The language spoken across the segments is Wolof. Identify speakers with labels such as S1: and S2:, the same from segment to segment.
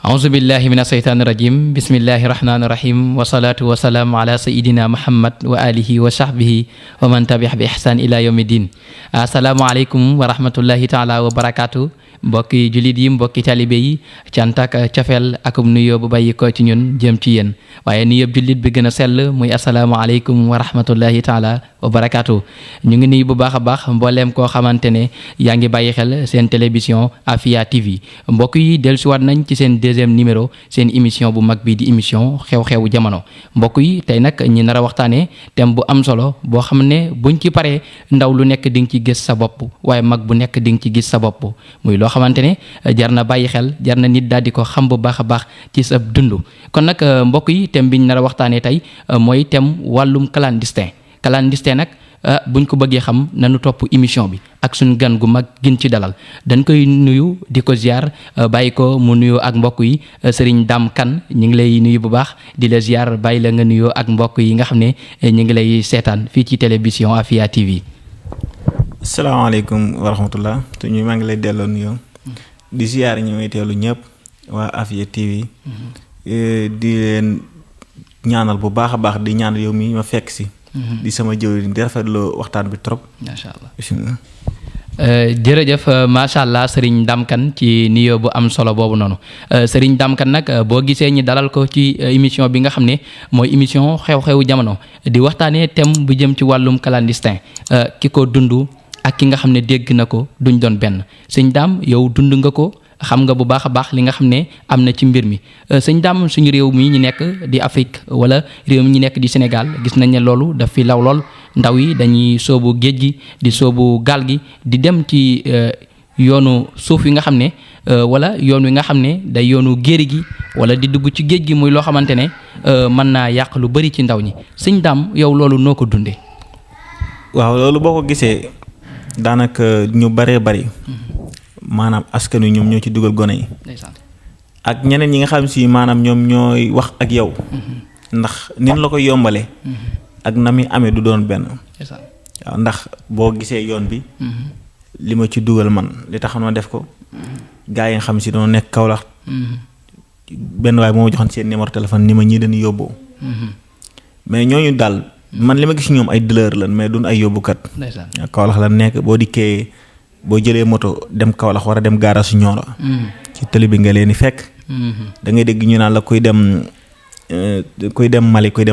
S1: أعوذ بالله من الشيطان الرجيم بسم الله الرحمن الرحيم والصلاة والسلام على سيدنا محمد وآله وصحبه ومن تبع بإحسان إلى يوم الدين السلام عليكم ورحمة الله تعالى وبركاته mbokki julit yi mbokki talibé yi cant ak cofeel akum nuyoo bu bàyyi ko ci ñun jëm ci yéen waaye nuyoo julit bi gën a sell muy asalaamaaleykum wa rahmatullahi taala wa barakaatu ñu ngi nuyu bu baax a baax mbooleem koo xamante ne yaa ngi bàyyi xel seen télévision Afia TV mbokk yi dellusiwaat nañ ci seen deuxième numéro seen émission bu mag bi di émission xew-xewu jamono mbokk yi tey nag ñi nar a waxtaanee thème bu am solo boo xam ne buñ ci paree ndaw lu nekk di nga ci gis sa bopp waaye mag bu nekk di nga ci gis sa bopp muy loo xamante ne jar na bàyyi xel jar na nit daal di ko xam bu baax a baax ci sa dund kon nag mbokk yi thème bi ñu nar a waxtaanee tey mooy thème wàllum clandestin nag buñ ko bëggee xam nanu topp émission bi ak suñu gan gu mag gin ci dalal dañ koy nuyu di ko ziar bàyyi ko mu nuyoo ak mbokk yi Serigne Dame Kane ñu ngi lay nuyu bu baax di la ziar bàyyi la nga nuyoo ak mbokk yi nga xam ne ñu ngi lay seetaan fii ci télévision Afia TV.
S2: Assalamualaikum warahmatullah te ñu maa ngi lay delloo nuyoo di ziar ñu may teelu ñëpp waa Afia TV di leen ñaanal bu baax a baax di ñaanal yow mi ma fekk si di sama jëwriñ di rafetlu waxtaan bi trop
S1: macha allah jërëjëf macha allah Serigne Dame Kane ci nuyoo bu am solo boobu noonu Serigne Dame Kane nag boo gisee ñi dalal ko ci émission bi nga xam ne mooy émission xew-xewu jamono di waxtaanee thème bu jëm ci wàllum clandestin ki ko dund ak ki nga xam ne dégg na ko duñ doon benn sëñ Dame yow dund nga ko xam nga bu baax a baax li nga xam ne am na ci mbir mi sëñ Dame suñu réew mi ñu nekk di Afrique wala réew mi ñu nekk di Sénégal gis nañ ne loolu daf fi law lool ndaw yi dañuy soobu géej gi di soobu gaal gi di dem ci yoonu suuf yi nga xam ne wala yoon wi nga xam ne day yoonu géeri gi wala di dugg ci géej gi muy loo xamante ne mën naa yàq lu bari ci ndaw ñi sëñ Dame yow loolu noo ko dundee.
S2: waaw loolu boo ko gisee daanaka ñu baree bari maanaam askan wi ñoom ñoo ci dugal gone yi ak ñeneen ñi nga xam si maanaam ñoom ñooy wax ak yow ndax nin la ko yombale ak na mi amee du doon benn waaw ndax boo gisee yoon bi li ma ci dugal man li tax ma def ko gaa yi nga xam si doon nekk Kaolack benn waay moo ma joxoon seen numéro téléphone ni ma ñii dañuy yóbboo mais ñooñu daal man li ma gis ñoom ay dealer lan mais duñ ay yóbbukat Kaolack la nekk boo dikkee boo jëlee moto dem Kaolack war a dem gaara su Nioro ci télé bi nga leen di fekk da ngay dégg ñu naan la kuy dem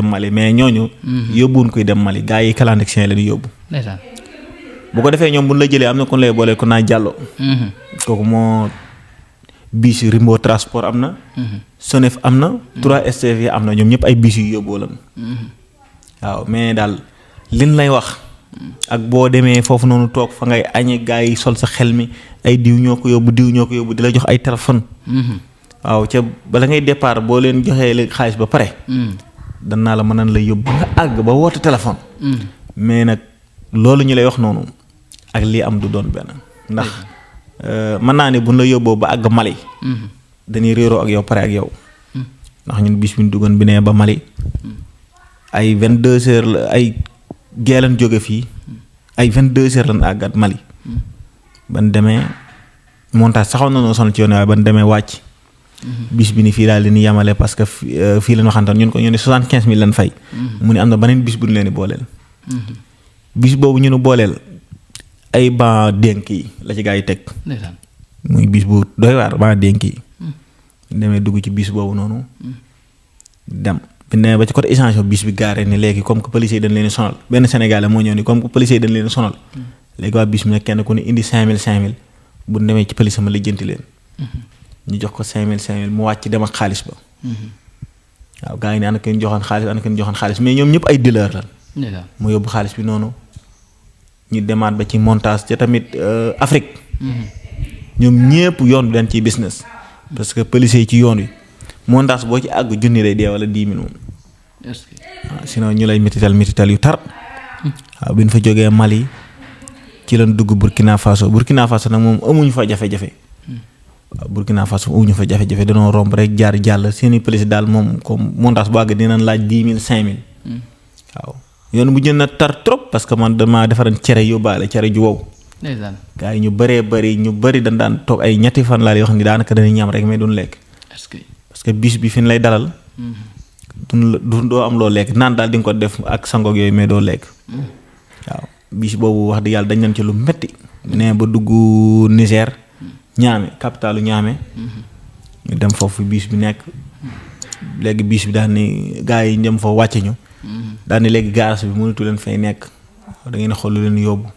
S2: Mali mais ñooñu yóbbuwuñ kuy dem Mali gaa yi clandestin leen yóbbu bu ko defee ñoom buñ la jëlee am na ku lay boole ku naa jàllo kooku moo bis Rimbo transport am na Sonef am na 3STV am na ñoom ñëpp ay bis yu yóbboo lan waaw mais daal liñ lay wax ak boo demee foofu noonu toog fa ngay añee gaa yi sol sa xel mi ay diw ñoo ko yóbbu di la jox ay téléphone waaw ca bala ngay départ boo leen joxee xaalis ba pare danaa la mën la yóbbu nga àgg ba woote téléphone mais nag loolu ñu lay wax noonu ak lii am du doon benn ndax mën naa ne buñ la yóbboo ba àgg Mali dañuy réeroo ak yow pare ak yow ndax ñun bis bi ñu duggoon bi nee ba Mali ay 22 heures la ay geelan jóge fii ay 22 heures lan àggat Mali ban demee montage saxoon na noo sonal ci yoon waaye ban demee wàcc bis bi ni fii daal di ni yamale parce que fii lañ waxantoon ñun ko ñu ne 75 000 lan fay mu ne am na beneen bis bu ñu leen di booleel bis boobu ñu nu booleel ay ban dénk yi la ci gaa yi teg muy bis bu doy waar ban dénk yi demee dugg ci bis boobu noonu dem ne ba ci côté échange bis bi gaare ni léegi comme que policier dañ leen sonal benn Sénégalais moo ñëw ni comme que policier dañ leen sonal léegi waa bis mi nag kenn ku ne indi 5000 bu demee ci police ma lijjanti leen ñu jox ko 5000 mu wàcc dem ak xaalis ba waaw gaa yi ne ana kenn joxoon xaalis mais ñoom ñëpp ay dealer lan mu yóbbu xaalis bi noonu ñu demaat ba ci montage ca tamit Afrique ñoom ñëpp yoon bi dañ ciy business parce que policier yi ci yoon wi montage boo ci àgg junni lay dee wala 10 000 moom sinon ñu lay mitital yu tar waaw bi ñu fa jógee Mali ci lañ dugg Burkina Faso nag moom amuñu fa jafe-jafe waaw Burkina Faso amuñu fa jafe-jafe dañoo romb rek jaar jàll seeni police daal moom comme montage bu àgg dinañ laaj 10 000 5 000 waaw yoon bu jën na tar trop parce que man dama defaran cere yóbbaale cere ju wow gaa yi ñu bëree bëri dañ daan toog ay ñetti fan laa lay wax ni daanaka dañuy ñam rek mais duñ lekk parce que bis bi fi ñu lay dalal. du doo am loo lekk naan daal di nga ko def ak sangoog yooyu mais doo lekk. waaw bis boobu wax dëgg yàlla dañ leen ci lu metti nee ba dugg Niger. Niamey capitalu Niamey. ñu dem foofu bis bi nekk. léegi bis bi daal ni gars yi dem fa wàcce ñu. daal ni léegi garas bi mënatu leen fay nekk. da ngeen xool lu leen yóbbu.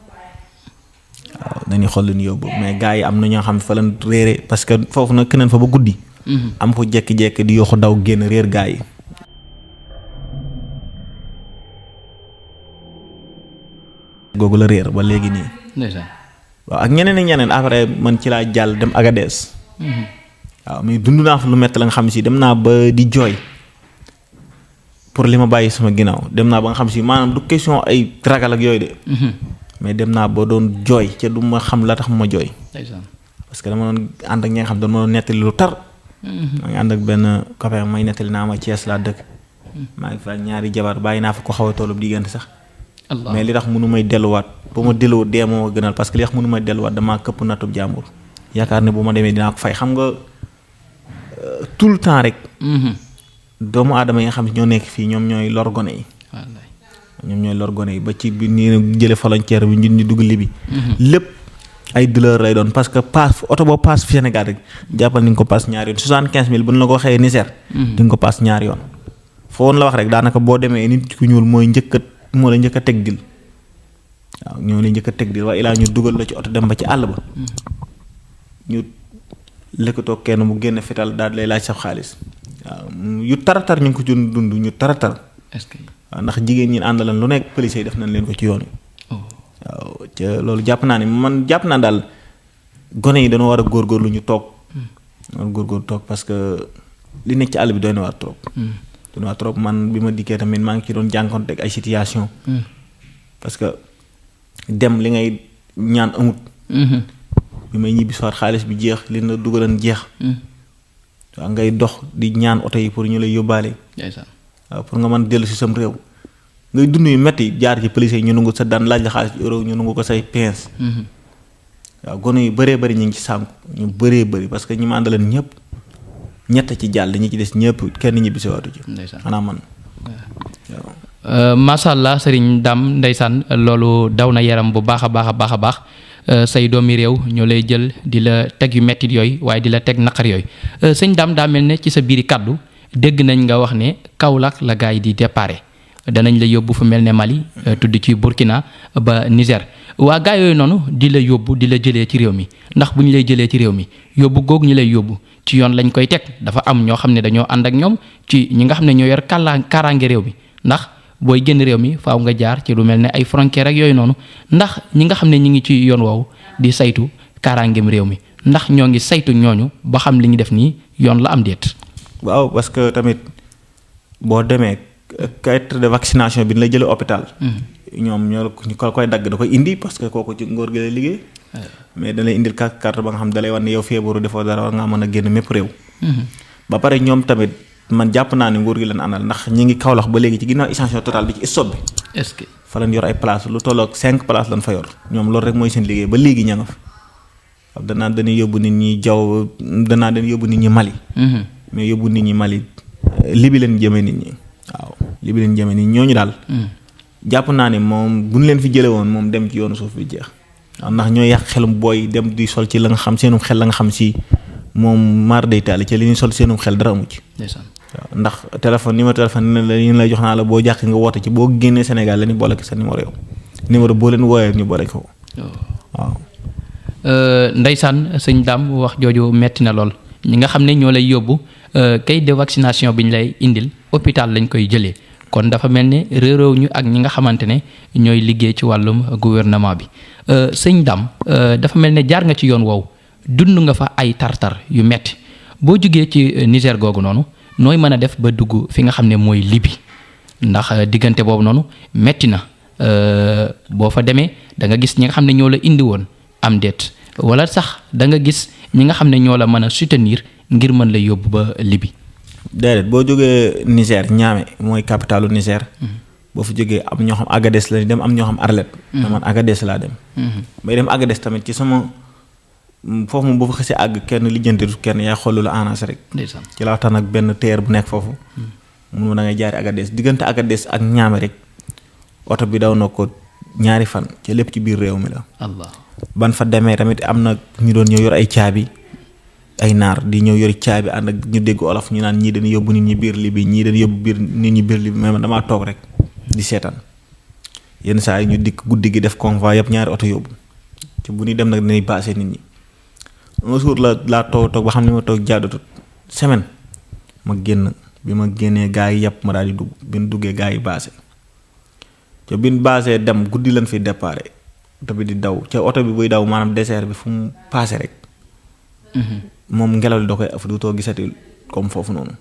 S2: waaw dañuy xool lu leen yóbbu mais gars yi am na ñoo xam ne fa leen réere parce que foofu nag keneen fa ba guddi. am ko jekki-jekki di yooxu daw génn réer gars yi. googu la réer ba léegi nii. waaw ak ñeneen après man ci laa jàll dem Agadez. waaw mais dund naa fa lu métti la nga xam si dem naa ba di jooy pour li ma bàyyi sama ginnaaw dem naa ba nga xam si maanaam du question ay ragal ak yooyu de. mais dem naa ba doon jooy ca du ma xam la tax ma jooy. parce que dama doon ànd ak ñi nga xam doon ma doon nettali lu tar. maa ngi ànd ak benn copain may nettali naa ma Thiès laa dëkk. maa ngi fa ñaari jabar bàyyi naa fa ko xaw a tollub diggante sax. mais li tax mënu may delluwaat ba ma delloo dee moo gënal parce que li tax mënu may delluwaat damaa këpp nattub jàmbur yaakaar ne bu ma demee dinaa ko fay xam nga tout le temps rek. doomu aadama yi nga xam ne ñoo nekk fii ñoom ñooy lor gone yi. ñoom ñooy lor gone yi ba ci bi nii jëlee frontière bi ñu dugg Libi. lépp ay douleur lay doon parce que paas oto boo paas fi Sénégal rek jàppal ni nga ko paas ñaari yoon 75 000 bu ñu la ko waxee Niger. di nga ko paas ñaari yoon. foo woon la wax rek daanaka boo demee nit ku ñuul moo la njëkk a teg dil waaw ñoo la njëkk a teg dil waaye ilaa ñu dugal la ci oto dem ba ci àll ba ñu lëkkatoo kenn mu génn fetal daal lay laaj sa xaalis waaw yu taratar ñu ngi ko jun dund ñu taratar.
S1: est-ce que
S2: waaw ndax jigéen ñi àndalan lu nekk police yi def nañ leen ko ci yoon wi. waaw ca loolu jàpp naa ne man jàpp naa daal gone yi dañoo war a góorgóorlu ñu toog. war a góorgóorlu toog parce que li nekk ci àll bi doy na waar trop. waa trop man bi ma dikkee tamit maa ngi ci doon jànkoonte ak ay situation parce que dem li ngay ñaan amut. bi may ñibbi soir xaalis bi jeex li na dugalan jeex. waaw ngay dox di ñaan oto yi pour ñu lay yóbbaale. waaw pour nga mën dellu si sam réew. ngay dund yu metti jaar ci police yi ñu nangu sa daan laaj la xaalis euro ñu nangu ko say pince. waaw gone yu bëree bëri ñu ngi ci sànku ñu bëree bëri parce que ñi ma àndaleen ñëpp. ñett ci jàll ñi ci des ñëpp kenn ñibbi si waatu ci. xanaa man.
S1: macha allah sëriñ Dame ndeysaan loolu daw na yaram bu baax a baax say doomi réew ñoo lay jël di la teg yu mettit yooyu waaye di la teg naqar yooyu sëñ Dame daa mel ne ci sa biiri kàddu dégg nañ nga wax ne Kaolack la gars yi di déparé danañ la yóbbu fu mel ne Mali tudd ci Burkina ba Niger waa gars yooyu noonu di la yóbbu di la jëlee ci réew mi ndax bu ñu lay jëlee ci réew mi yóbbu googu ñu lay yóbbu ci yoon lañ koy teg dafa am ñoo xam ne dañoo ànd ak ñoom ci ñi nga xam ne ñoo yor kaaraange réew mi ndax booy génn réew mi faaw nga jaar ci lu mel ne ay frontière ak yooyu noonu ndax ñi nga xam ne ñi ngi ci yoon woowu di saytu kaaraangeem réew mi ndax ñoo ngi saytu ñooñu ba xam li ñu def nii yoon la am déet.
S2: waaw parce que tamit boo demee carte de vaccination bi ñu lay jëlee hôpital. ñoom ñoo ko koy dagg da koy indi parce que kooku ci ngóor gi lay liggéey. mais da lay indil carte ba nga xam da lay wan ne yow feebaru defoo dara war ngaa mën a génn mépp réew. ba pare ñoom tamit man jàpp naa ne nguur gi leen àndal ndax ñi ngi Kaolack ba léegi ci ginnaaw extension totale bi ci stop bi.
S1: est-ce que
S2: fa lañ yor ay place lu tolloog 5 places lañ fa yor ñoom loolu rek mooy seen liggéey ba léegi ña nga fa. waaw dañuy yóbbu nit ñi jaww dañuy yóbbu nit ñi Mali. mais yóbbu nit ñi Mali libi leen jëmee nit ñi waaw libi leen jëmee nit ñi ñooñu daal. jàpp naa ne moom bu ñu leen fi jëlee woon moom dem ci yoonu suuf bi jeex. waaw ndax ñooy yàq xelum booy dem di sol ci la nga xam seenum xel la nga xam si moom maar day taali ci li ñuy sol seenum xel dara amu ci. waaw ndax numéro téléphone ne la ñu lay jox naa la boo jàq nga woote ci boo génnee Sénégal la ni boole ko sa numéro yow numéro boo leen wooyee ñu boole ko waaw.
S1: Ndeysaan sëñ Dame wax jooju metti na lool ñi nga xam ne ñoo lay yóbbu kayit de vaccination bi ñu lay indil hôpital lañ koy jëlee kon dafa mel ne réeróo ñu ak ñi nga xamante ne ñooy liggéey ci wàllum gouvernement bi sëñ Dame dafa mel ne jaar nga ci yoon woowu dund nga fa ay tartar yu metti boo jugee ci Niger googu noonu nooy mën a def ba dugg fi nga xam ne mooy Libi ndax diggante boobu noonu metti na boo fa demee da nga gis ñi nga xam ne ñoo la indi woon am déet wala sax da nga gis ñi nga xam ne ñoo la mën a soutenir ngir mën la yóbbu ba Libi.
S2: déedéet boo jógee Niger Niamey mooy capitalu Niger. boo fa jógee am ñoo xam Agadez la dem am ñoo xam Arlet. man Agadez laa dem. may dem Agadez tamit ci sama foofu moom boo fa xasee àgg kenn lijjantitu kenn yaay xool lu la arrangé rek. ci la waxtaan ak benn teer bu nekk foofu. mun ma da ngay jaari Agadez diggante Agadez ak Niamey rek oto bi daw na ko 2 fan ci lépp ci biir réew mi la.
S1: Allah
S2: ban fa demee tamit am na ñu doon ñëw yor ay caabi ay naar di ñëw yori caabi ànd ak ñu dégg olof ñu naan ñii dañuy yóbbu nit ñi biir Libi ñii dañuy yóbbu biir nit ñi biir Libi mais man damaa toog rek di seetaan yenn saa yi ñu dikk guddi gi def convoi yëpp 2 oto yóbbu te bu ñuy dem nag dañuy baase nit ñi. un jour laa toog ba xam ne ma toog jaadatut semaine ma génn bi ma génnee gaa yi yëpp ma daal di dugg bi ñu duggee gaa yi baase te bi ñu baasee dem guddi lañ fi déparé oto bi di daw ca oto bi buy daw maanaam désert bi fu mu paase rek. moom ngelaw li da koy af du too gisati comme foofu noonu.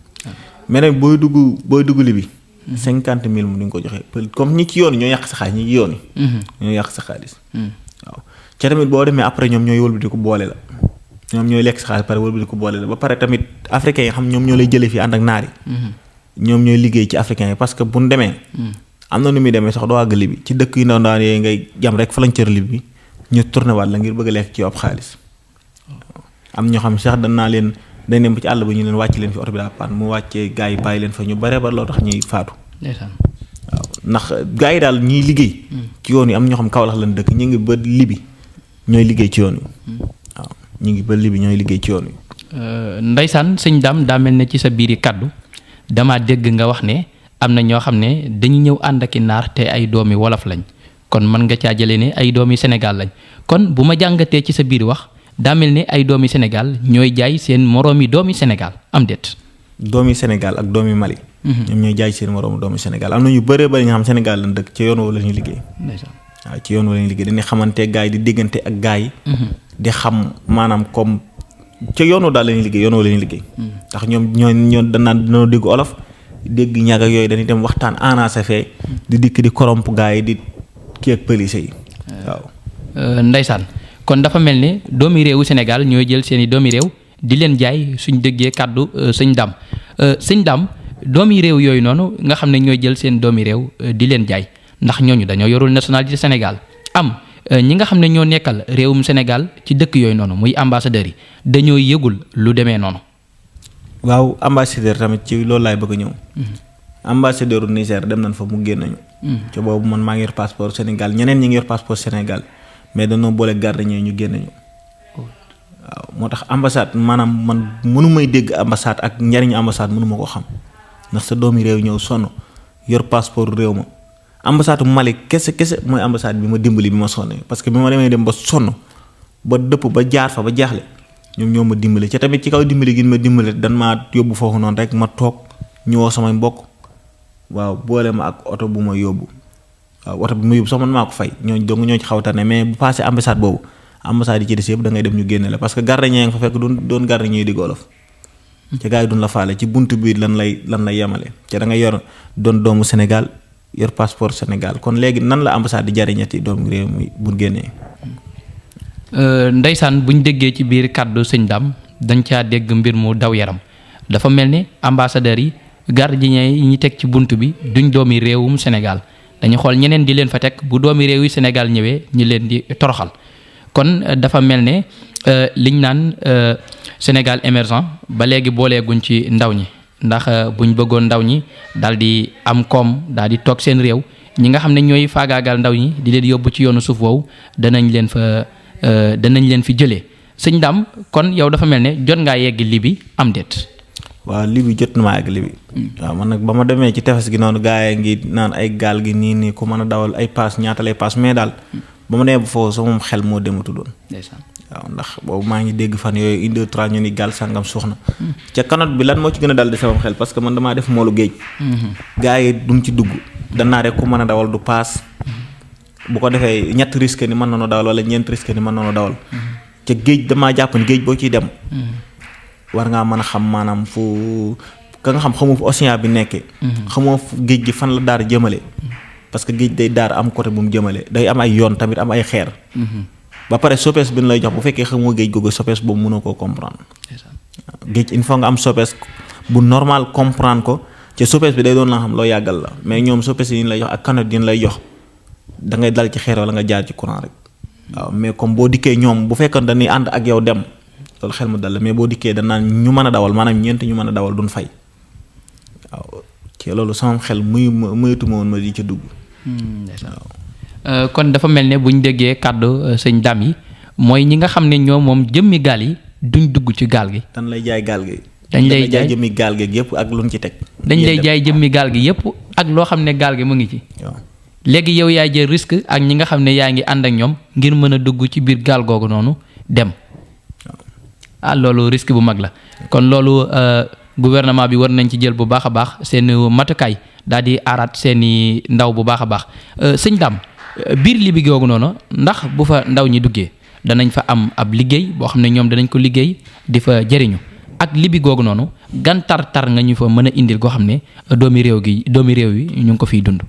S2: mais nag booy dugg Libi. 50 000 mu di nga ko joxe comme ñi ci yoon yi ñoo yàq sa xaalis ñi ci yoon yi. ñoo yàq sa xaalis. waaw ca tamit boo demee après ñoom ñooy wëlbati ko boole la ñoom ñooy lekk sa xaalis pare wëlbati ko boole la ba pare tamit africains yi xam ñoom ñoo lay jëlee fii ànd ak naar yi. ñoom ñooy liggéey ci africains yi parce que bu ñu demee. am na nu muy demee sax doo àgg Libi ci dëkk yu ndaw ndawaan yooyu ngay jam rek fa lañ cër Libi ñu tourné waat la ngir bëgg a lekk ci ab xaalis. am ñoo xam sax dañ dem ba ci àll ba ñu leen wàcc leen fi oto bi daa paan mu wàccee gaa yi bàyyi leen fa ñu bare ba loo tax ñuy faatu. waaw ndax gaa yi daal ñiy liggéey. ci yoon yi am ñoo xam Kaolack lañ dëkk ñu ngi ba Libi ñooy liggéey ci yoon wi. waaw ñu ngi ba Libi ñooy liggéey ci yoon wi.
S1: Ndeysaan sëñ Dame daa mel ne ci sa biiri kaddu damaa dégg nga wax ne am na ñoo xam ne dañuy ñëw ànd ak i naar te ay doomi wolof lañ kon mën nga caa jëlee ne ay doomi Sénégal lañ kon bu ma jàngatee ci sa biir wax. daa mel ne ay doomi Sénégal ñooy jaay seen moroomi doomi Sénégal am déet.
S2: doomi Sénégal ak doomi Mali. ñoom ñooy jaay seen moroomi doomi Sénégal am na ñu bëree bëri nga xam Sénégal lañ dëkk ci yoon wala ñuy liggéey. waaw ci yoon wala ñuy liggéey dañuy xamante gaa yi di diggante ak gaa yi. di xam maanaam comme ca yoon daal la ñuy liggéey yoon wala ñuy liggéey. ndax ñoo dañoo dégg olof dégg ñàkk ak yooyu dañuy dem waxtaan anase fee di dikk di koromp gaa yi di kii ak police yi waaw.
S1: Ndeysaan. kon dafa mel ne doomi réewu Sénégal ñooy jël seeni doomi réew di leen jaay suñ déggee kàddu sëñ Dame sëñ Dame doomi réew yooyu noonu nga xam ne ñooy jël seen doomi réew di leen jaay ndax ñooñu dañoo yorul nationalité Sénégal am ñi nga xam ne ñoo nekkal réewum Sénégal ci dëkk yooyu noonu muy ambassadeurs yi dañoo yëgul lu demee noonu.
S2: waaw ambassadeur tamit ci loolu laay bëgg a ñëw. ambassadeur u Niger dem nañ fa mu génn nañu. ca boobu man maa ngi yor passeport Sénégal ñeneen ñi ngi yor passeport Sénégal. mais dañoo boole gardien ñu génn ñu waaw moo tax ambassade maanaam man mënu may dégg ambassade ak njariñu ambassade mënu ma ko xam ndax sa doomi réew ñëw sonn yor passeport réew ma ambassade Mali kese mooy ambassade bi ma dimbali bi ma sonnee parce que bi ma demee dem ba sonn ba dëpp ba jaar fa ba jaaxle ñoom ñoo ma dimbali ca tamit ci kaw dimbali gi ma dimbali dan maa yóbbu foofu noonu rek ma toog ñu woo samay mbokk waaw boole ma ak oto bu ma yóbbu. waaw oto bi ma yóbbu sax man maa ko fay ñoo ci xaw a tane mais bu passé ambassade boobu ambassade yi ci des yëpp da ngay dem ñu génne la parce que gardien yi nga fa fekk doon gardien yi di olof. ca gars yi duñ la faale ci buntu bi lan lay yemale ca da ngay yor doon doomu Sénégal yor passeport Sénégal kon léegi nan la ambassade di jariñati doomu réew mi bu génnee.
S1: Ndeysaan buñ déggee ci biir kàddu sëñ Dame dañ caa dégg mbir mu daw yaram dafa mel ni ambassadeurs yi gardien yi ñu teg ci bunt bi duñ doomi réewum Sénégal. dañu xool ñeneen di leen fa teg bu doomi réew yi Sénégal ñëwee ñu leen di toroxal kon dafa mel ne liñ naan Sénégal émergent ba léegi booleeguñ ci ndaw ñi ndax buñ bëggoon ndaw ñi daal di am koom daal di toog seen réew ñi nga xam ne ñooy faagaagal ndaw ñi di leen yóbbu ci yoonu suuf woowu danañ leen fi jëlee sëñ Dame kon yow dafa mel ne jot ngaa yegg Libi am déet.
S2: waaw Libi jot na maa ak Libi waaw man nag ba ma demee ci tefes gi noonu gaa yi ngi naan ay gaal gi nii ku mën a dawal ay paas ñaata lay paas mais daal ba ma demee ba foofu sama xel moo dematu doon waaw ndax boobu maa ngi dégg fan yooyu 1 2 3 ñu ni gaal sàngam suux na ca kanot bi lan moo ci gën a dal di sama xel parce que man damaa def moolu géej gaa yi duñ ci dugg danaa rek ku mën a dawal du paas bu ko defee 3 risque ni mën nañoo dawal wala 4 risque ni mën nañoo dawal ca géej damaa jàpp ni géej boo ciy dem war ngaa mën a xam maanaam fu ka nga xam xamoo fu océan bi nekkee xamoo géej gi fan la daar jëmale parce que géej day daar am côté bu mu jëmale day am ay yoon tamit am ay xeer ba pare soppees bi ñu lay jox bu fekkee xamoo géej googu soppees boobu mënoo koo comprendre géej il faut nga am soppees bu normal comprendre ko ci soppees bi day doon la nga xam loo yàggal la mais ñoom soppees yi ñu lay jox ak canot yi ñu lay jox da ngay dal ci xeer wala nga jaar ci courant rek waaw mais comme boo dikkee ñoom bu fekkoon dañuy ànd ak yow dem loolu xel mu dal la mais boo dikkee danaa ñu mën a dawal maanaam ñeent ñu mën a dawal duñ fay waaw ci loolu sama xel muyatuma woon ma di ca dugg.
S1: waaw kon dafa mel ne bu ñu déggee kàddu sëñ Dame yi mooy ñi nga xam ne ñoom moom jëmmi gaal yi duñ dugg ci gaal gi.
S2: dañ lay jaay gaal gi.
S1: dañ lay jaay
S2: jëmmi gaal gi yëpp ak luñ ci teg.
S1: dañ lay jaay jëmmi gaal gi yëpp ak loo xam ne gaal gi mu ngi ci.
S2: waaw
S1: léegi yow yaay jël risque ak ñi nga xam ne yaa ngi ànd ak ñoom ngir mën a dugg ci biir gaal googu noonu dem. Loolu risque bu mag la kon loolu gouvernement bi war nañ ci jël bu baax a baax seen matukaay daal di aaraat seeni ndaw bu baax a baax sëñ Dame biir li bi googu noonu ndax bu fa ndaw ñi duggee danañ fa am ab liggéey boo xam ne ñoom danañ ko liggéey di fa jëriñu ak libi googu noonu gan tar nga ñu fa mën a indil goo xam ne doomi réew yi ñu ngi ko fiy dund.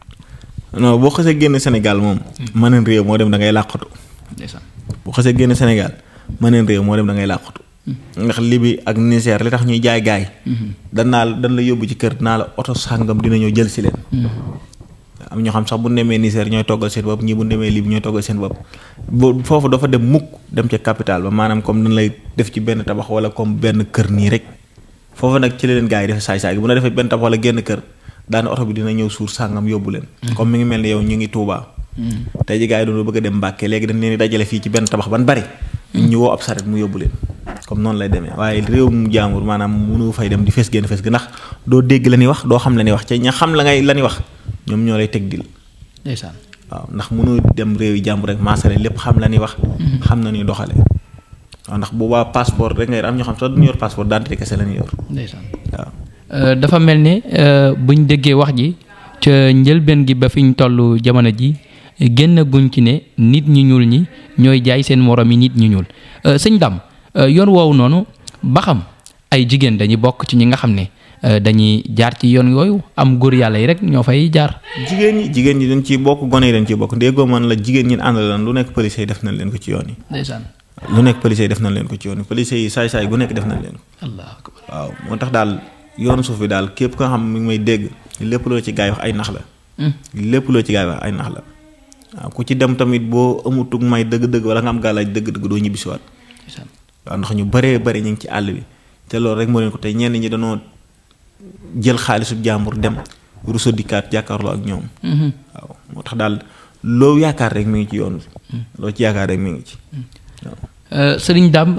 S2: non boo xasee génn Sénégal moom. mëneen réew moo dem da ngay làqatu. boo xasee génn Sénégal mëneen réew moo dem da ngay làqatu. ndax Libi ak Niger li tax ñuy jaay gaay dan la yóbbu ci kër naa la oto sàngam dina ñëw jël si leen. am ñoo xam sax bu demee Niger ñooy toggal seen bopp ñii bu demee Libi ñooy toggal seen bopp foofu dafa dem mukk dem ca capital ba maanaam comme dañ lay def ci benn tabax wala comme benn kër nii rek foofu nag ci la leen gaay yi def saay-saay gi bu la defee benn tabax wala génn kër daana oto bi dina ñëw suur sàngam yóbbu leen. comme mi ngi mel ni yow ñu ngi Touba. tey ji gaay yi doon bëgg a dem Mbàkke léegi dañ leen di dajale fii ci benn tabax ban bari ñu woo ab saret mu yóbbu leen comme noonu lay demee waaye réew mu jaambur maanaam mënu fay dem di fes génn fes gi ndax doo dégg la ñuy wax doo xam la ñuy wax ca ña xam la ñuy wax ñoom ñoo lay teg dil
S1: ndeysaan
S2: waaw ndax mënu dem réew yi jàmbur rek maasale lépp xam la ñuy wax xam na ñuy doxale waaw ndax boobaa passeport rek ngay am ñoo xam sax duñu yor passeport d'identité kese la ñuy yor
S1: ndeysaan
S2: waaw
S1: dafa mel ne buñ déggee wax ji ca njëlbeen gi ba fi ñu toll jamono ji génn guñ ci ne nit ñi ñuul ñi ñooy jaay seen morom yi nit ñi ñuul sëñ Dame yoon woowu noonu ba xam ay jigéen dañuy bokk ci ñi nga xam ne dañuy jaar ci yoon yooyu am góor yàlla yi rek ñoo fay jaar.
S2: jigéen ñi dañ ciy bokk gone yi dañ ciy bokk déggoo man la jigéen ñi àndal lan lu nekk police yi def nañ leen ko ci yoon yi.
S1: ndeysaan
S2: lu nekk police yi def nañ leen ko ci yoon yi police yi saay-saay gu nekk def nañ leen ko.
S1: Allahu akbar
S2: waaw moo tax daal yoonu suuf bi daal képp ko xam mi ngi may dégg lépp loo ci gaay wax ay nax la. lépp loo ci gaay wax ay nax la waaw ku ci dem tamit boo amutug may dëgg-dëgg wala nga am gàllaaj dëgg-dëgg doo ñibbisiwaat. waaw ndax ñu bëree bëri ñu ngi ci àll bi te loolu rek moo leen ko tey ñenn ñi dañoo jël xaalisu jàmbur dem rusa dikkaat jàkkaarloo ak ñoom. waaw moo tax daal loo yaakaar rek mi ngi ci yoon loo ci yaakaar rek mi ngi ci waaw.
S1: Sëriñ Dame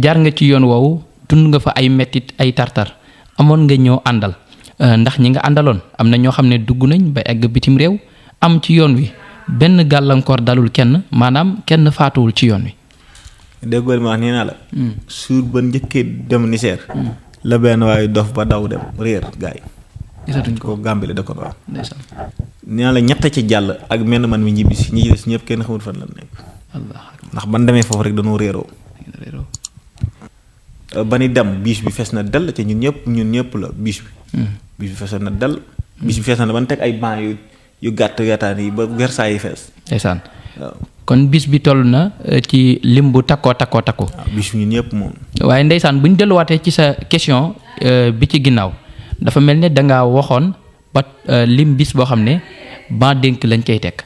S1: jaar nga ci yoon woowu dund nga fa ay mettit ay tartar amoon nga ñoo àndal ndax ñi nga àndaloon am na ñoo xam ne dugg nañ ba egg bitim réew am ci yoon wi benn gàllankoor dalul kenn maanaam kenn faatuwul ci yoon wi.
S2: déggoo ma wax nee naa la. suur ba njëkkee dem Niger. la benn waaye dof ba daw dem réer gaay
S1: gisatuñ ko
S2: Gàmbi la dëkkoon waaw.
S1: ndeysaan
S2: nee naa la ñett ci jàll ak menn man mi ñibbisi ñi ci des ñëpp kenn xamul fan la nekk. ndax ban demee foofu rek dañoo réeroo. ba ni dem biis bi fees na dell te ñun ñëpp la biis bi. biis bi fees na dell. biis bi fees na ba ñu teg ay banc yu gàtt gàttaan yi ba Versailles yi fees.
S1: ndeysaan
S2: waaw.
S1: kon bis bi toll na ci lim bu takkoo.
S2: waaw bis bi ñun ñëpp moom.
S1: waaye ndeysaan bu ñu delluwaatee ci sa question bi ci ginnaaw dafa mel ne dangaa waxoon ba lim bis boo xam ne ban dénk lañ koy teg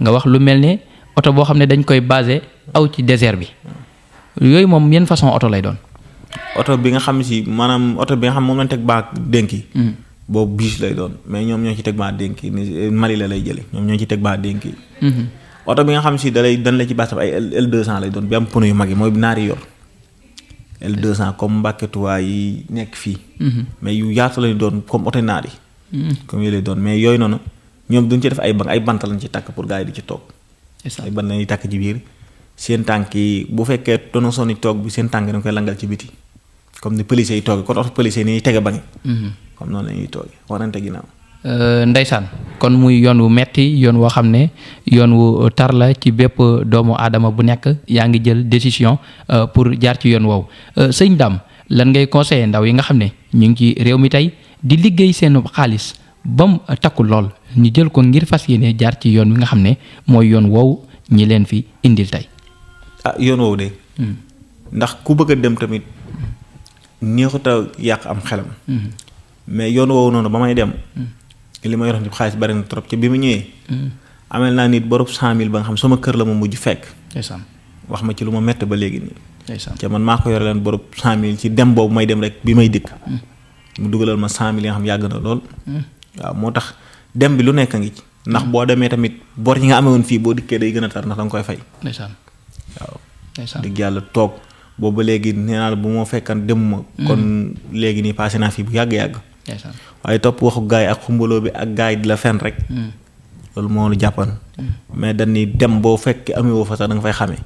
S1: nga wax lu mel ne oto boo xam ne dañ koy basé aw ci désert bi yooyu moom yenn façon oto lay doon.
S2: oto bi nga xam si maanaam oto bi nga xam moom lañ teg baa dénk yi. boobu bis lay doon mais ñoom ñoo ci teg baa dénk yi Mali la lay jële ñoom ñoo ci teg baa dénk yi. oto bi nga xam si dañ la ci baasam ay L200 lay doon bi am pneu yu mag yi mooy naari yor L200 comme Mbàkke Tuubaa yi nekk fii. mais yu yaatu lañu doon comme oto naar yi. comme yooyu lay doon mais yooyu noonu ñoom duñ ci def ay bant lañ ci takk pour gars yi di ci toog. ay bant lañuy takk ci biir seen tànk yi bu fekkee doona sonni toog bi seen tànk dañ koy langal ci biti comme ni police yi toogee kon oto police yi ni tege ba ngi comme noonu la ñuy toogee warante ginnaaw.
S1: Ndeysaan kon muy yoon wu metti yoon woo xam ne yoon wu tar la ci bépp doomu aadama bu nekk yaa ngi jël décision pour jaar ci yoon woowu sëñ Dame lan ngay conseiller ndaw yi nga xam ne ñu ngi ci réew mi tey di liggéey seen xaalis ba mu takku lool ñu jël ko ngir fas yéene jaar ci yoon wi nga xam ne mooy yoon woowu ñi leen fi indil tey.
S2: yoon woowu de. ndax ku bëgg a dem tamit neexut a yàq am xelam. mais yoon woowu noonu ba may dem. li ma yoroon ci xaalis bari na trop ci bi mu ñëwee. amel naa nit borub 100 000 ba nga xam sama kër la ma mujj fekk.
S1: ndeysaan
S2: wax ma ci lu ma métti ba léegi nii.
S1: ndeysaan
S2: ca man maa ko yore leen borub 100 000 ci dem boobu may dem rek bi may dikk. mu dugalal ma 100 000 yi nga xam yàgg na lool. waaw moo tax dem bi lu nekk ngi ci. ndax boo demee tamit bor yi nga amee woon fii boo dikkee day gën a tar ndax danga koy fay.
S1: ndeysaan
S2: waaw.
S1: ndeysaan
S2: dëgg yàlla toog boobu ba léegi nee naa la bu moo fekkan demuma. kon léegi nii passé naa fii bu yàgg-yàgg.
S1: ndeysaan
S2: waaye topp waxu gaay ak xumbaloo bi ak gaay di la fen rek. loolu moo lu jàppan. mais dañ ni dem boo fekk amee woo fa sax da nga fay xamee.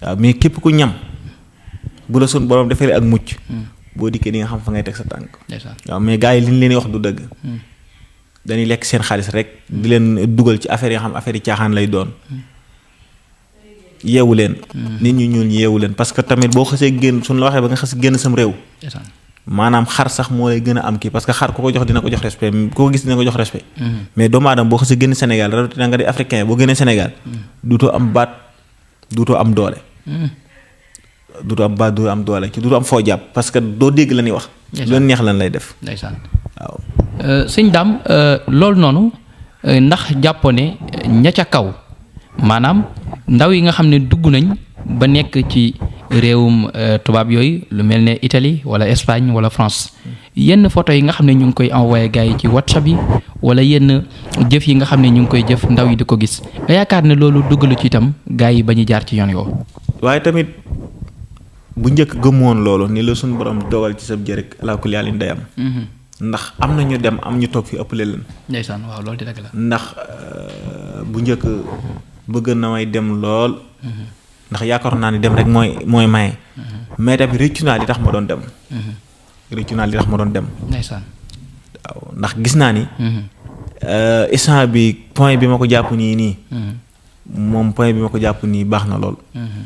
S2: waaw mais képp ku ñam bu la sun borom defee ak mucc. boo dikkee di nga xam fa ngay teg sa tànk. waaw mais gars yi li ñu leen wax du dëgg. dañuy lekk seen xaalis rek. di leen dugal ci affaire yi nga xam affaire yi caaxaan lay doon. yeewu leen. nit ñu ñuul ñi yeewu leen parce que tamit boo xasee génn suñ la waxee ba nga xas génn sam réew. maanaam xar sax moo lay gën a am kii parce que xar ku ko jox dina ko jox respect ku ko gis dina ko jox respect. mais doomu aadama boo xasee génn Sénégal rawatina nga di africain boo génnee Sénégal. duutoo am baat duutoo am doole. duutoo am baat duutoo am doole ci duutoo am foo jàpp parce que doo dégg la ñuy wax. lu neex lan lay def.
S1: ndeysaan
S2: waaw.
S1: sëñ Dame loolu noonu ndax jàppoo ne ña ca kaw maanaam ndaw yi nga xam ne dugg nañ ba nekk ci réewum tubaab yooyu lu mel ne Italie wala Espagne wala France yenn photo yi nga xam ne ñu ngi koy envoyé gars yi ci WhatsApp yi wala yenn jëf yi nga xam ne ñu ngi koy jëf ndaw yi di ko gis nga yaakaar ne loolu duggalu ci itam gars yi ba ñu jaar ci yoon yoo.
S2: waaye tamit bu njëkk gëmoon loolu ni la suñu borom dogal ci sa jërëk alaakulli yàlla day am. ndax am na ñu dem am ñu toog fi ëppale leen.
S1: ndeysaan waaw loolu di dëgg la.
S2: ndax bu njëkk bëgg na may dem lool. ndax yaakaar naa ni dem rek mooy maye. mais tamit rëccu naa li tax ma doon dem. rëccu naa li tax ma doon dem.
S1: ndeysaan
S2: waaw ndax gis naa ni. instant bi point bi ma ko jàpp nii. moom point bi ma ko jàpp nii baax na lool.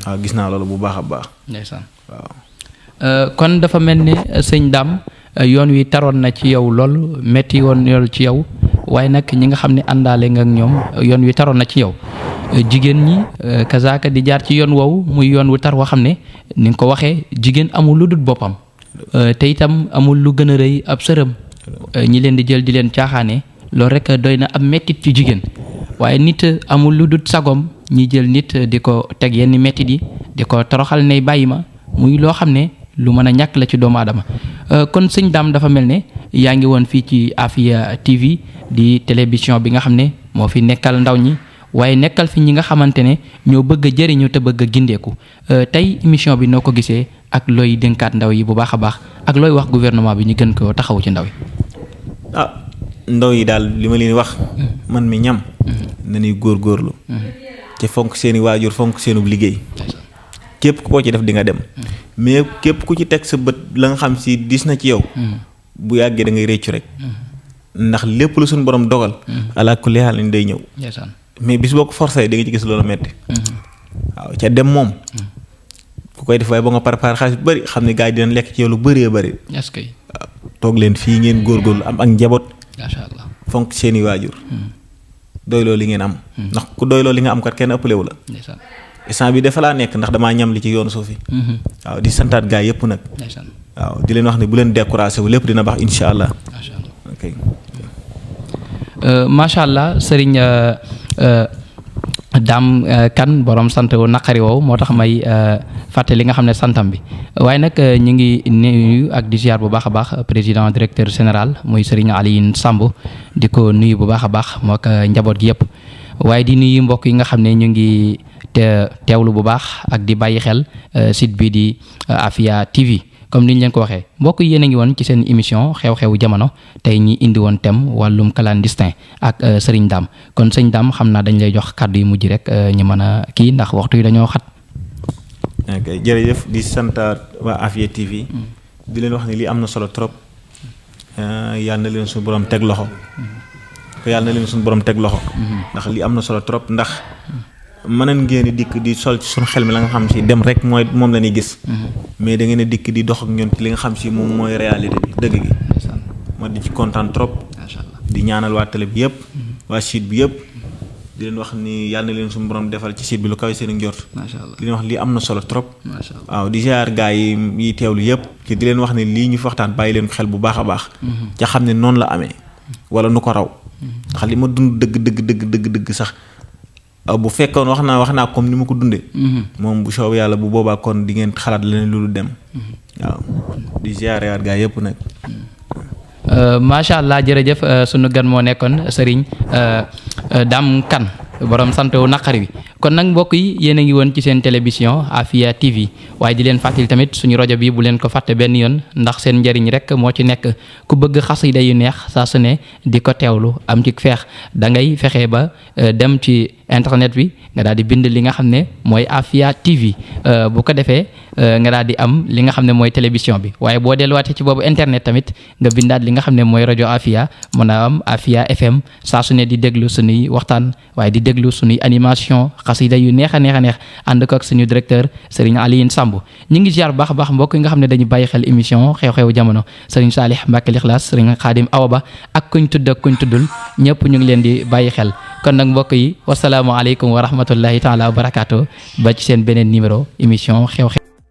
S2: waaw gis naa loolu bu baax a baax.
S1: ndeysaan
S2: waaw.
S1: kon dafa mel ni sëñ Dame yoon wi taroon na ci yow lool metti woon lool ci yow waaye nag ñi nga xam ne àndaale nga ak ñoom yoon wi taroon na ci yow jigéen ñi kazaaka di jaar ci yoon woowu muy yoon wu tar woo xam ne ni nga ko waxee jigéen amul lu dul boppam te itam amul lu gën a rëy ab sërëm ñi leen di jël di leen caaxaane loolu rek doy na ab mettit ci jigéen waaye nit amul lu dul sagom ñi jël nit di ko teg yenn mettit yi di ko toroxal ne bàyyi ma muy loo xam ne lu mën a ñàkk la ci doomu aadama kon sëñ Dame dafa mel ne yaa ngi woon fii ci Afia TV di télévision bi nga xam ne moo fi nekkal ndaw ñi waaye nekkal fi ñi nga xamante ne ñoo bëgg a jëriñu te bëgg a gindeeku tey émission bi noo ko gisee ak looy dénkaat ndaw yi bu baax a baax ak looy wax gouvernement bi ñu gën ko taxaw ci ndaw yi.
S2: ndaw yi daal li ma leen wax. man mi ñam. nañuy góorgóorlu. te fonk seeni waajur fonk seenu liggéey. képp ku ko ci def di nga dem. mais képp ku ci teg sa bët la nga xam si dis na ci yow. bu yàggee da ngay réccu rek. ndax lépp lu suñu borom dogal. ala kulli haal ni day ñëw. mais bis boo ko forcé di nga ci gis loolu metti waaw ca dem moom. ku koy def waaye ba nga préparé xaalis bu bëri xam ne gars yi dinañ lekk ci yow lu bëree bëri.
S1: est-ce que.
S2: waaw toog leen fii ngeen góorgóorlu am ak njaboot.
S1: macha allah
S2: fonk seeni waajur. doyloo li ngeen am. ndax ku doyloo li nga am kat kenn ëppalewu la. instant bi dafa laa nekk ndax damaa ñam li ci yoonu suuf yi. waaw di santaat gaa yëpp nag. waaw di leen wax ne bu leen découragé wu lépp dina baax incha allah.
S1: macha allah
S2: ok.
S1: macha allah Serigne Dame Kane borom sant wu naqari woowu moo tax may fàtte li nga xam ne santam bi waaye nag ñu ngi nuyu ak di ziar bu baax a baax président directeur général muy Serigne Alioune Samb di ko nuyu bu baax a baax moo ko njaboot gi yëpp waaye di nuyu mbokk yi nga xam ne ñu ngi teewlu bu baax ak di bàyyi xel site bi di Afia TV comme ni ñu leen ko waxee mbokk yi yéen a ngi woon ci seen émission xew-xewu jamono tey ñi indi woon thème wàllum clandestin ak Serigne Dame kon sëñ Dame xam naa dañ lay jox kàddu yu mujj rek ñu mën a kii ndax waxtu yi dañoo xat.
S2: ok jërëjëf di santaat waa Afia TV. di leen wax ne lii am na solo trop. yàlla na leen suñu borom teg loxo. yàlla na leen suñu borom teg loxo. ndax lii am na solo trop ndax. mëneen ngeen dikk di sol ci suñu xel mi la nga xam si dem rek mooy moom la ñuy gis. mais da ngeen a dikk di dox ak ñun ci li nga xam si moom mooy réalité bi dëgg gi. ma di ci kontaan trop.
S1: macha allah
S2: di ñaanal waa télé bi yëpp. waa site bi yëpp. di leen wax ni yàlla na leen suñu borom defal ci site bi lu kawe seen njort.
S1: macha allah
S2: di leen wax lii am na solo trop.
S1: macha allah
S2: waaw di ziar gaa yi teewlu yëpp. te di leen wax ne lii ñu fi waxtaan bàyyi leen ko xel bu baax a baax. ca xam ne noonu la amee. wala nu ko raw. ndax li ma dund dëgg sax. bu fekkoon wax naa comme ni ma ko dundee. moom bu soobee yàlla bu boobaa kon di ngeen xalaat leneen lu dem. waaw di ziare waat gaa yëpp nag.
S1: macha allah jërëjëf sunu gan moo nekkoon Serigne Dame Kane borom sant wu naqari wi kon nag mbokk yi yéen a ngi woon ci seen télévision Afia TV waaye di leen fàttali tamit suñu rajo bi bu leen ko fàtte benn yoon ndax seen njëriñ rek moo ci nekk ku bëgg xasida yu neex saa su ne di ko teewlu am ci feex da ngay fexe ba dem ci internet bi nga daal di bind li nga xam ne mooy Afia TV bu ko defee nga daal di am li nga xam ne mooy télévision bi waaye boo delluwaatee ci boobu internet tamit nga bindaat li nga xam ne mooy rajo Afia mën a am Afia FM saa su ne di déglu suñuy waxtaan waaye di déglu suñuy animation xasida yu neex a neex ànd ko ak suñu directeur Serigne Alioune Samb ñi ngi ziar baax a baax mbokk yi nga xam ne dañu bàyyi xel émission xew-xewu jamono Serigne Salih Mbacké Likhlass Serigne Khadim Awa Ba ak kuñ tudd ak kuñ tuddul ñëpp ñu ngi leen di bàyyi xel kon nag mbokk yi wasalaamu aleykum wa rahmatullahi taala wa barakaatu ba ci seen beneen numéro émission xew-xew